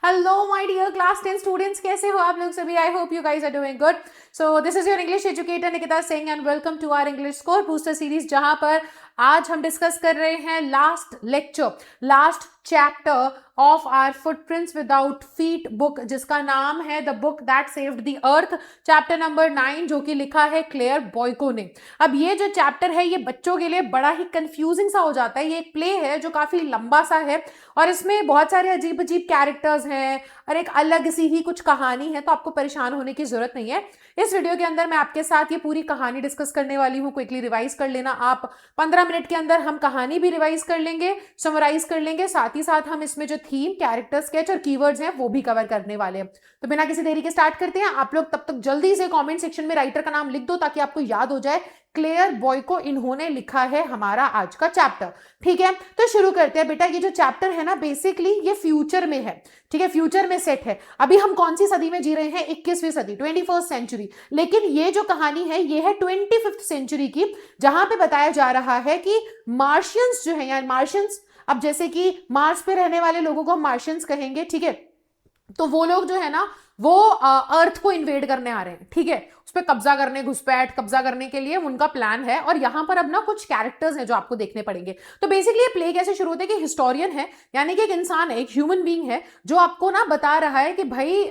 Hello my dear class 10 students, कैसे हो आप लोग सभी? I hope you guys are doing good. So this is your English educator Nikita Singh and welcome to our English score booster series, जहां पर आज हम डिस्कस कर रहे हैं last lecture, last chapter of our footprints without feet book, जिसका नाम है the book that saved the earth, chapter number 9, जो कि लिखा है क्लेयर बॉयको ने। अब ये जो चैप्टर है ये बच्चों के लिए बड़ा ही कंफ्यूजिंग सा हो जाता है। ये एक प्ले है जो काफी लंबा सा है और इसमें बहुत सारे अजीब अजीब कैरेक्टर्स हैं और एक अलग सी ही कुछ कहानी है, तो आपको परेशान होने की जरूरत नहीं है। इस वीडियो के अंदर मैं आपके साथ ये पूरी कहानी डिस्कस करने वाली हूँ। क्विकली रिवाइज कर लेना आप। 15 मिनट के अंदर हम कहानी भी रिवाइज कर लेंगे, समराइज कर लेंगे, साथ ही साथ हम इसमें जो थीम, कैरेक्टर, स्केच और कीवर्ड्स हैं वो भी कवर करने वाले हैं। तो बिना किसी देरी के स्टार्ट करते हैं। आप लोग तब तक जल्दी से कमेंट सेक्शन में राइटर का नाम लिख दो ताकि आपको याद हो जाए क्लेयर बॉयको इन्होंने लिखा है हमारा आज का चैप्टर। ठीक है, तो शुरू करते हैं बेटा। ये जो चैप्टर है ना, बेसिकली ये फ्यूचर में है। ठीक है, फ्यूचर में सेट है। अभी हम कौन सी सदी में जी रहे हैं? 21वीं सदी, 21st सेंचुरी। लेकिन ये जो कहानी है ये है 25th सेंचुरी की, जहां पे बताया जा रहा है कि मार्शियंस जो है, यार मार्शियंस, अब जैसे कि मार्स पे रहने वाले लोगों को हम मार्शियंस कहेंगे। ठीक है, तो वो लोग जो है ना वो अर्थ को इन्वेड करने आ रहे हैं। ठीक है, उस पर कब्जा करने, घुसपैठ कब्जा करने के लिए उनका प्लान है। और यहां पर अब ना कुछ कैरेक्टर्स हैं जो आपको देखने पड़ेंगे। तो बेसिकली ये प्ले कैसे शुरू होता है कि हिस्टोरियन है, यानी कि एक इंसान है, एक ह्यूमन बीइंग है, जो आपको ना बता रहा है कि भाई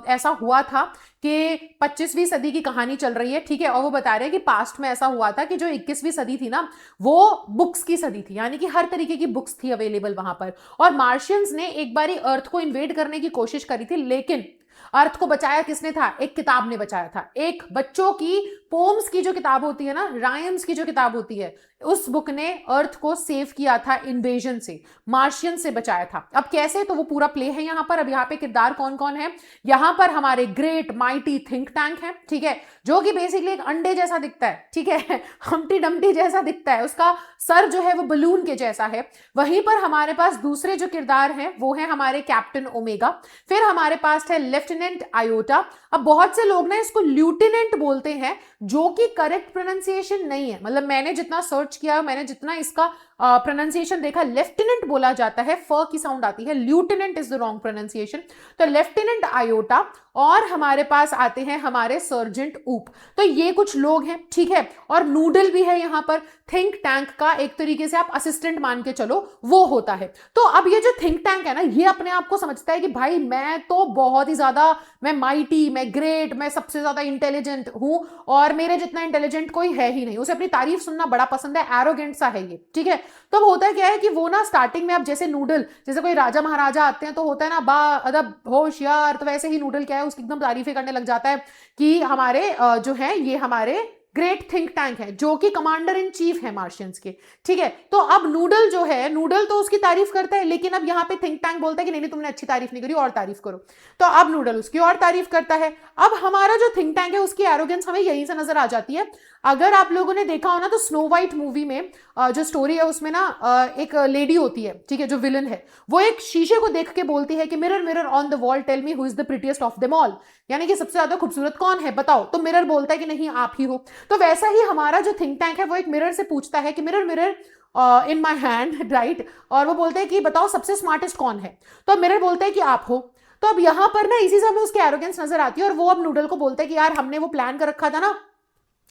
ऐसा हुआ था कि 25वीं सदी की कहानी चल रही है। ठीक है, और वो बता रहे हैं कि पास्ट में ऐसा हुआ था कि जो 21वीं सदी थी ना, वो बुक्स की सदी थी, यानी कि हर तरीके की बुक्स थी अवेलेबल वहां पर। और मार्शियंस ने एक बारी अर्थ को इन्वेड करने की कोशिश करी थी, लेकिन अर्थ को बचाया किसने था? एक किताब ने बचाया था। एक बच्चों की पोम्स की जो किताब होती है ना, रायम्स की जो किताब होती है, उस बुक ने अर्थ को सेव किया था इन्वेजन से, मार्शियन से बचाया था। अब कैसे? तो वो पूरा प्ले है यहां पर। अब यहाँ पे किरदार कौन कौन है? यहां पर हमारे ग्रेट माइटी थिंक टैंक है। ठीक है, जो कि बेसिकली एक अंडे जैसा दिखता है। ठीक है, हम्टी डम्टी जैसा दिखता है, उसका सर जो है वो बलून के जैसा है। वहीं पर हमारे पास दूसरे जो किरदार हैं वो है हमारे कैप्टन ओमेगा। फिर हमारे पास है लेफ्टिनेंट आयोटा। अब बहुत से लोग ना इसको ल्यूटिनेंट बोलते हैं, जो कि करेक्ट प्रोनाउंसिएशन नहीं है। मतलब मैंने जितना सर्च किया, मैंने जितना इसका प्रोनाउंसिएशन देखा, लेफ्टिनेंट बोला जाता है, फ की साउंड आती है, lieutenant is the wrong pronunciation. तो लेफ्टिनेंट आयोटा, और हमारे पास आते हैं हमारे सर्जेंट ऊप। तो ये कुछ लोग हैं। ठीक है, और नूडल भी है यहाँ पर, थिंक टैंक का एक तरीके से आप असिस्टेंट मान के चलो, वो होता है। तो अब ये जो थिंक टैंक है ना, ये अपने आप को समझता है कि भाई मैं तो बहुत ही ज्यादा, मैं माइटी, मैं ग्रेट, मैं सबसे ज्यादा इंटेलिजेंट हूं और मेरे जितना इंटेलिजेंट कोई है ही नहीं। उसे अपनी तारीफ सुनना बड़ा पसंद है, एरोगेंट सा है ये। ठीक है, तो अब होता क्या है कि वो ना स्टार्टिंग में, अब जैसे नूडल, जैसे कोई राजा महाराजा आते हैं तो होता है ना बा अदब होशियार, तो वैसे ही नूडल क्या है, उसकी एकदम तारीफें करने लग जाता है कि हमारे जो है ये हमारे ग्रेट थिंक टैंक है, जो कि कमांडर इन चीफ है मार्शियंस के। ठीक है, तो अब नूडल जो है, नूडल तो उसकी तारीफ करता है, लेकिन अब यहाँ पे थिंक टैंक बोलता है कि नहीं नहीं, तुमने अच्छी तारीफ नहीं करी, और तारीफ करो। तो अब नूडल उसकी और तारीफ करता है। अब हमारा जो थिंक टैंक है उसकी एरोगेंस हमें यहीं से नजर आ जाती है। अगर आप लोगों ने देखा हो ना, तो स्नो वाइट मूवी में जो स्टोरी है उसमें ना एक लेडी होती है, ठीक है, जो विलन है, वो एक शीशे को देख के बोलती है कि mirror mirror on the wall tell me who is the prettiest of them all, यानी कि सबसे ज्यादा खूबसूरत कौन है बताओ। तो मिरर बोलता है कि नहीं आप ही हो। तो वैसा ही हमारा जो थिंक टैंक है वो एक मिरर से पूछता है कि mirror mirror in my hand, right, और वो बोलते हैं कि बताओ सबसे स्मार्टेस्ट कौन है। तो मिरर बोलता है कि आप हो। तो अब यहां पर ना इसी समय उसकी एरोगेंस नजर आती है, और वो अब नूडल को बोलता है कि यार हमने वो प्लान कर रखा था ना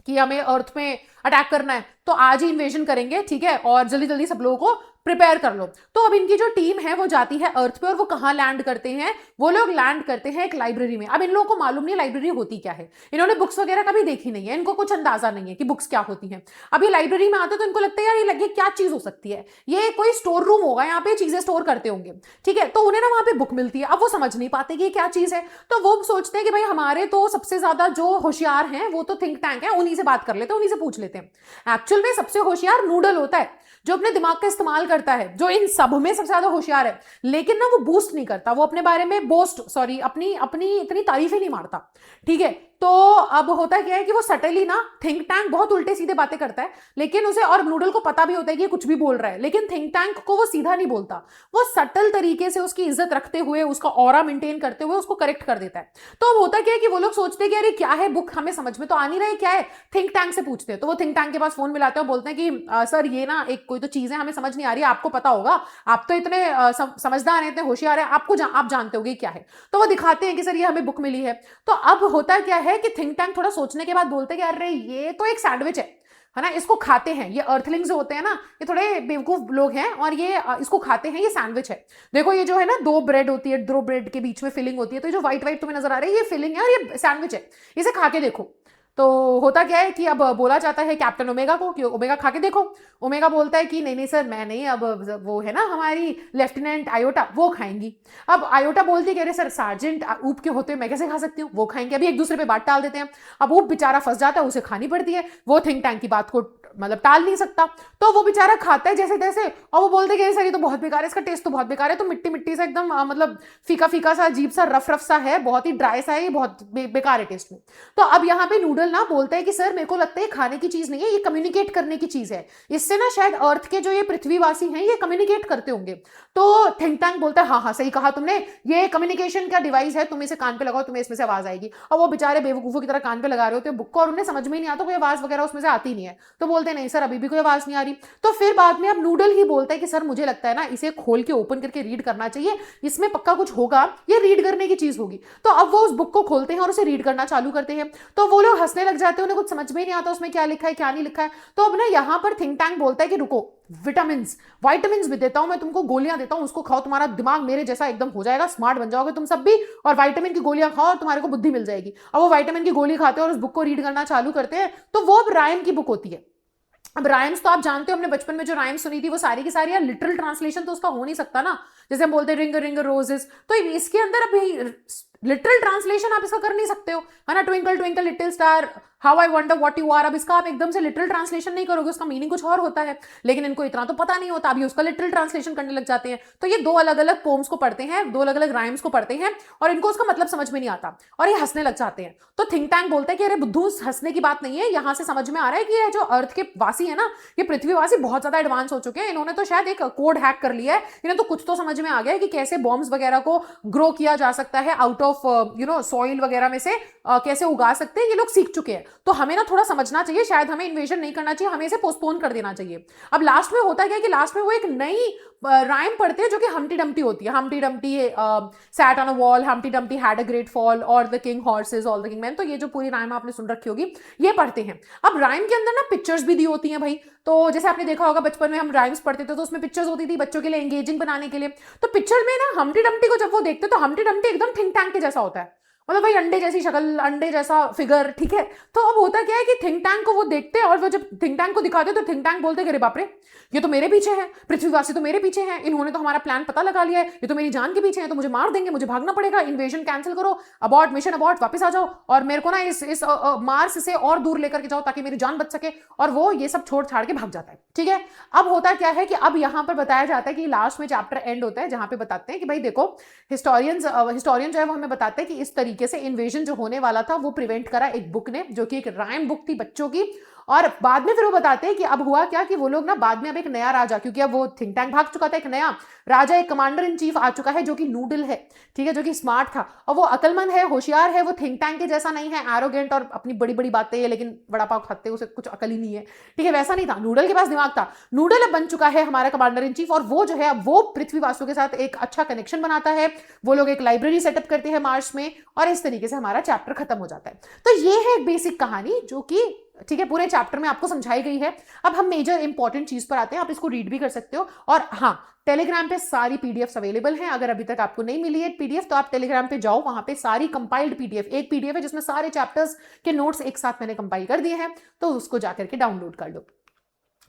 कि हमें अर्थ में अटैक करना है, तो आज ही इन्वेजन करेंगे। ठीक है, और जल्दी जल्दी सब लोगों को प्रिपेयर कर लो। तो अब इनकी जो टीम है वो जाती है अर्थ पे, और वो कहां लैंड करते हैं? वो लोग लैंड करते हैं एक लाइब्रेरी में। अब इन लोगों को मालूम नहीं लाइब्रेरी होती क्या है, इन्होंने बुक्स वगैरह कभी देखी नहीं है, इनको कुछ अंदाजा नहीं है कि बुक्स क्या होती हैं। अब ये लाइब्रेरी में आते तो इनको लगता है यार ये लगे क्या चीज हो सकती है, ये कोई स्टोर रूम होगा, यहाँ पे चीजें स्टोर करते होंगे। ठीक है, तो उन्हें ना वहां पे बुक मिलती है। अब वो समझ नहीं पाते कि ये क्या चीज है, तो वो सोचते हैं कि भाई हमारे तो सबसे ज्यादा जो होशियार हैं वो तो थिंक टैंक है, उन्हीं से बात कर लेते हैं, उन्हीं से पूछ लेते हैं। एक्चुअल में सबसे होशियार नूडल होता है, जो अपने दिमाग का इस्तेमाल करता है, जो इन सब में सबसे ज्यादा होशियार है, लेकिन ना वो बूस्ट नहीं करता, वो अपने बारे में बोस्ट, सॉरी, अपनी अपनी इतनी तारीफें नहीं मारता। ठीक है, तो अब होता क्या है कि वो सटली ना, थिंक टैंक बहुत उल्टे सीधे बातें करता है, लेकिन उसे, और नूडल को पता भी होता है कि ये कुछ भी बोल रहा है, लेकिन थिंक टैंक को वो सीधा नहीं बोलता, वो सटल तरीके से उसकी इज्जत रखते हुए, उसका ऑरा मेंटेन करते हुए उसको करेक्ट कर देता है। तो अब होता क्या है कि वो लोग सोचते हैं कि अरे क्या है बुक, हमें समझ में तो आ नहीं रहा है क्या है, थिंक टैंक से पूछते हैं। तो वो थिंक टैंक के पास फोन मिलाते हैं और बोलते हैं कि सर ये ना एक कोई तो चीज है, हमें समझ नहीं आ रही है, आपको पता होगा, आप तो इतने समझदार हैं, इतने होशियार हैं, आप जानते होगे क्या है। तो वो दिखाते हैं कि सर ये हमें बुक मिली है। तो अब होता क्या है कि थिंक टैंक थोड़ा सोचने के बाद बोलते हैं कि अरे ये तो एक सैंडविच है ना, इसको खाते हैं, ये अर्थलिंग्स जो होते हैं ना, ये थोड़े बेवकूफ लोग हैं और ये इसको खाते हैं, ये सैंडविच है। देखो ये जो है ना, दो ब्रेड होती है, दो ब्रेड के बीच में फिलिंग होती है, तो ये जो व्हाइट व्हाइट तुम्हें नजर आ रही है, ये फिलिंग है और ये सैंडविच है, इसे खा के देखो। तो होता क्या है कि अब बोला जाता है कैप्टन ओमेगा को कि ओमेगा खा के देखो। ओमेगा बोलता है कि नहीं नहीं सर मैं नहीं, अब वो है ना हमारी लेफ्टिनेंट आयोटा, वो खाएंगी। अब आयोटा बोलती है कि अरे सर सार्जेंट ऊप के होते मैं कैसे खा सकती हूँ, वो खाएंगे। अभी एक दूसरे पे बात टाल देते हैं। अब ऊप बेचारा फंस जाता है, उसे खानी पड़ती है, वो थिंक टैंक की बात को मतलब टाल नहीं सकता, तो वो बेचारा खाता है जैसे तैसे, और वो बोलते कि सर ये तो बहुत बेकार है, इसका टेस्ट तो बहुत बेकार है, तो मिट्टी मिट्टी सा एकदम मतलब फीका फीका सा, अजीब सा, रफ रफ सा है, बहुत ही ड्राई सा है, ये बहुत बेकार है टेस्ट में। तो अब यहाँ पे नूडल ना बोलता है कि सर मेरे को लगता है खाने की चीज नहीं है, ये कम्युनिकेट करने की चीज है, इससे ना शायद अर्थ के जो ये पृथ्वीवासी हैं ये कम्युनिकेट करते होंगे। तो थिंक टैंक बोलता है हाँ हाँ सही कहा तुमने, ये कम्युनिकेशन का डिवाइस है, तुम इसे कान पे लगाओ, तुम्हें इसमें से आवाज आएगी। और वो बेचारे बेवकूफों की तरह कान पे लगा रहे होते हैं बुक को, और उन्हें समझ में नहीं आता, कोई आवाज वगैरह उसमें से आती नहीं है। तो बोलते नहीं सर अभी भी कोई आवाज नहीं आ रही। तो फिर बाद में अब नूडल ही बोलता है कि सर मुझे लगता है ना इसे खोल के ओपन करके रीड करना चाहिए, इसमें पक्का कुछ होगा, ये रीड करने की चीज होगी। तो अब वो उस बुक को खोलते हैं और उसे रीड करना चालू करते हैं। तो वो लोग हंसने लग जाते हैं, उन्हें कुछ समझ में नहीं आता उसमें क्या लिखा है क्या नहीं लिखा है। तो अब ना यहाँ पर थिंक टैंक बोलता है कि रुको, वाइटामिन भी देता हूं मैं तुमको, गोलियां देता हूं, उसको खाओ, तुम्हारा दिमाग मेरे जैसा एकदम हो जाएगा, स्मार्ट बन जाओगे तुम सब भी, और वाइटामिन की गोलियां खाओ और तुम्हारे को बुद्धि मिल जाएगी। अब वो वाइटामिन की गोली खाते हैं और उस बुक को रीड करना चालू करते हैं। तो वो अब रायम की बुक होती है। अब राइम्स तो आप जानते हो, हमने बचपन में जो राइम्स सुनी थी वो सारी की सारी, यार लिटरल ट्रांसलेशन तो उसका हो नहीं सकता ना, जैसे हम बोलते हैं रिंग रिंग रोजेस, तो इसके अंदर अब लिटरल ट्रांसलेशन आप इसका कर नहीं सकते हो, है ना। Twinkle twinkle little star how I wonder what you are, अब इसका आप एकदम से लिटरल ट्रांसलेशन नहीं करोगे, उसका मीनिंग कुछ और होता है, लेकिन इनको इतना तो पता नहीं होता, अभी उसका लिटरल ट्रांसलेशन करने लग जाते हैं। तो ये दो अलग अलग पोम्स को पढ़ते हैं, दो अलग अलग राइम्स को पढ़ते हैं, और इनको उसका मतलब समझ में नहीं आता और ये हंसने लग जाते हैं। तो थिंक टैंक बोलता है कि अरे बुद्धू, हंसने की बात नहीं है, यहां से समझ में आ रहा है कि ये जो अर्थ के वासी है ना, ये पृथ्वीवासी बहुत ज्यादा एडवांस हो चुके हैं, इन्होंने तो शायद एक कोड हैक कर लिया है, इन्हें तो कुछ तो समझ में आ गया है कि कैसे बॉम्ब्स वगैरह को ग्रो किया जा सकता है आउट ऑफ सॉइल वगैरह में से, कैसे उगा सकते हैं, ये लोग सीख चुके हैं। तो हमें ना थोड़ा समझना चाहिए, शायद हमें इन्वेजन नहीं करना चाहिए, हमें इसे पोस्टपोन कर देना चाहिए। अब लास्ट में होता क्या है कि लास्ट में वो एक नई राइम पढ़ते हैं जो कि हम्टी डम्टी होती है। Humpty dumpty sat on a wall, humpty dumpty had a great fall, और the king horses all the king men, तो ये जो पूरी राइम आपने सुन रखी होगी ये पढ़ते हैं। अब राइम के अंदर ना पिक्चर्स भी दी होती हैं भाई, तो जैसे आपने देखा होगा बचपन में हम राइम्स पढ़ते थे तो उसमें पिक्चर्स होती थी बच्चों के लिए एंगेजिंग बनाने के लिए। तो पिक्चर में ना हम्टी डम्टी को जब वो देखते तो हम्टी डम्टी एकदम थिंक टैंक के जैसा होता है, मतलब भाई अंडे जैसी शक्ल, अंडे जैसा फिगर, ठीक है। तो अब होता क्या है कि थिंक टैंक को वो देखते हैं और वो जब थिंक टैंक को दिखाते तो थिंक टैंक बोलते अरे बाप रे, ये तो मेरे पीछे है, पृथ्वीवासी तो मेरे पीछे हैं, इन्होंने तो हमारा प्लान पता लगा लिया है, ये तो मेरी जान के पीछे है, तो मुझे मार देंगे, मुझे भागना पड़ेगा, इन्वेजन कैंसिल करो, अबॉर्ट, मिशन अबॉर्ट, वापस आ जाओ और मेरे को ना इस मार्स से और दूर लेकर के जाओ ताकि मेरी जान बच सके। और वो ये सब छोड़ छाड़ के भाग जाता है, ठीक है। अब होता क्या है कि अब यहां पर बताया जाता है कि लास्ट में चैप्टर एंड होता है जहां पे बताते हैं कि भाई देखो, हिस्टोरियन जो है वो हमें बताते हैं कि इस तरीके से इन्वेजन जो होने वाला था वो प्रिवेंट करा एक बुक ने, जो कि एक राइम बुक थी बच्चों की। और बाद में फिर वो बताते हैं कि अब हुआ क्या कि वो लोग ना बाद में अब एक नया राजा, क्योंकि अब वो थिंक टैंक भाग चुका था, एक नया राजा, एक कमांडर इन चीफ आ चुका है जो कि नूडल है, ठीक है, जो कि स्मार्ट था और वो अकलमंद है, होशियार है, वो थिंक टैंक के जैसा नहीं है एरोगेंट और अपनी बड़ी बड़ी बातें है, लेकिन बड़ा पाव खाते उसे कुछ अकल ही नहीं है, ठीक है, वैसा नहीं था। नूडल के पास दिमाग था। नूडल अब बन चुका है हमारा कमांडर इन चीफ, और वो जो है वो पृथ्वीवासियों के साथ एक अच्छा कनेक्शन बनाता है, वो लोग एक लाइब्रेरी सेटअप करते हैं मार्स में, और इस तरीके से हमारा चैप्टर खत्म हो जाता है। तो ये है एक बेसिक कहानी जो कि, ठीक है, पूरे चैप्टर में आपको समझाई गई है। अब हम मेजर इंपॉर्टेंट चीज पर आते हैं, आप इसको रीड भी कर सकते हो। और हाँ, टेलीग्राम पे सारी पीडीएफ अवेलेबल हैं, अगर अभी तक आपको नहीं मिली है पीडीएफ तो आप टेलीग्राम पे जाओ, वहां पे सारी कंपाइल्ड पीडीएफ, एक पीडीएफ है जिसमें सारे चैप्टर्स के नोट्स एक साथ मैंने कंपाइल कर दिए हैं, तो उसको जाकर के डाउनलोड कर लो।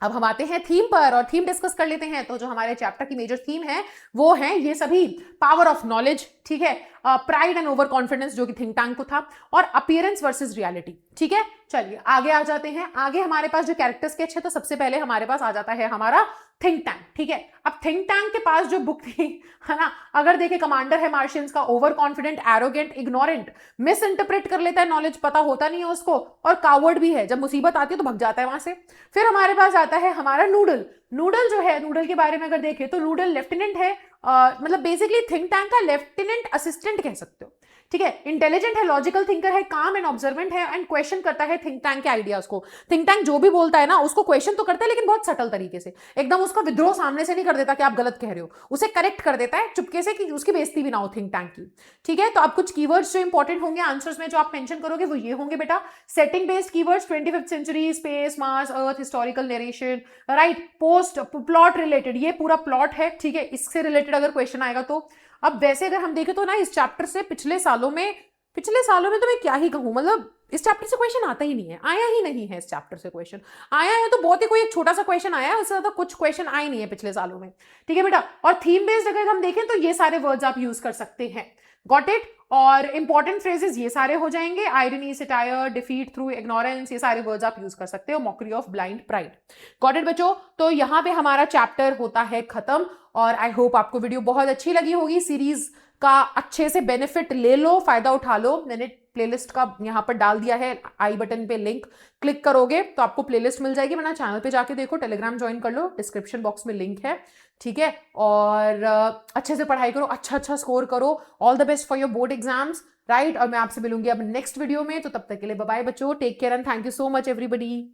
अब हम आते हैं थीम पर और थीम डिस्कस कर लेते हैं। तो जो हमारे चैप्टर की मेजर थीम है वो है ये सभी पावर ऑफ नॉलेज, ठीक है, प्राइड एंड ओवर कॉन्फिडेंस जो कि थिंक टैंक को था, और अपीयरेंस वर्सेस रियलिटी, ठीक है। चलिए आगे आ जाते हैं। आगे हमारे पास जो कैरेक्टर स्केच है, तो सबसे पहले हमारे पास आ जाता है हमारा थिंक टैंक, ठीक है। अब थिंक टैंक के पास जो बुक थी, है ना, अगर देखे कमांडर है मार्शियंस का, over confident, arrogant, ignorant, miss interpret कर लेता है नॉलेज, पता होता नहीं है उसको, और कावर्ड भी है, जब मुसीबत आती है तो भग जाता है वहां से। फिर हमारे पास आता है हमारा नूडल। नूडल जो है, नूडल के बारे में अगर देखें तो नूडल लेफ्टिनेंट है, मतलब बेसिकली थिंक टैंक का लेफ्टिनेंट असिस्टेंट कह सकते हो, ठीक है। इंटेलिजेंट है, लॉजिकल थिंकर है, काम एंड ऑब्जर्वेंट है, एंड क्वेश्चन करता है थिंक टैंक के आइडियाज को। थिंक टैंक जो भी बोलता है ना उसको क्वेश्चन तो करता है, लेकिन बहुत सटल तरीके से, एकदम उसका विद्रोह सामने से नहीं कर देता कि आप गलत कह रहे हो, उसे करेक्ट कर देता है चुपके से कि उसकी बेइज्जती भी ना हो थिंक टैंक की, ठीक है। तो अब कुछ कीवर्ड्स जो इंपॉर्टेंट होंगे आंसर्स में जो आप मेंशन करोगे वो ये होंगे बेटा, setting based keywords, 25th century, space, Mars, earth, historical narration, right, post, plot related, ये पूरा प्लॉट है, ठीक है, इससे रिलेटेड अगर क्वेश्चन आएगा तो। अब वैसे अगर हम देखें तो ना इस चैप्टर से पिछले सालों में तो मैं क्या ही कहूं, मतलब इस चैप्टर से क्वेश्चन आता ही नहीं है, आया ही नहीं है इस चैप्टर से क्वेश्चन। आया है तो बहुत ही कोई एक छोटा सा क्वेश्चन आया है, उससे ज्यादा कुछ क्वेश्चन आए नहीं है पिछले सालों में, ठीक है बेटा। और थीम बेस्ड अगर हम देखें तो ये सारे वर्ड्स आप यूज कर सकते हैं, गॉट इट। और इंपॉर्टेंट फ्रेजेस ये सारे हो जाएंगे, irony, satire, defeat through ignorance, ये सारे वर्ड्स आप यूज कर सकते हो, mockery of blind pride, got it बच्चों। तो यहाँ पे हमारा चैप्टर होता है खत्म, और आई होप आपको वीडियो बहुत अच्छी लगी होगी। सीरीज का अच्छे से बेनिफिट ले लो, फायदा उठा लो। मैंने प्लेलिस्ट का यहाँ पर डाल दिया है, आई बटन पे लिंक क्लिक करोगे तो आपको प्लेलिस्ट मिल जाएगी, वरना चैनल पे जाके देखो, टेलीग्राम ज्वाइन कर लो, डिस्क्रिप्शन बॉक्स में लिंक है, ठीक है। और अच्छे से पढ़ाई करो, अच्छा स्कोर करो, all the best for your board exams, right. और मैं आपसे मिलूंगी अब नेक्स्ट वीडियो में, तो तब तक के लिए बाय बाय बच्चों, take care and thank you so much everybody.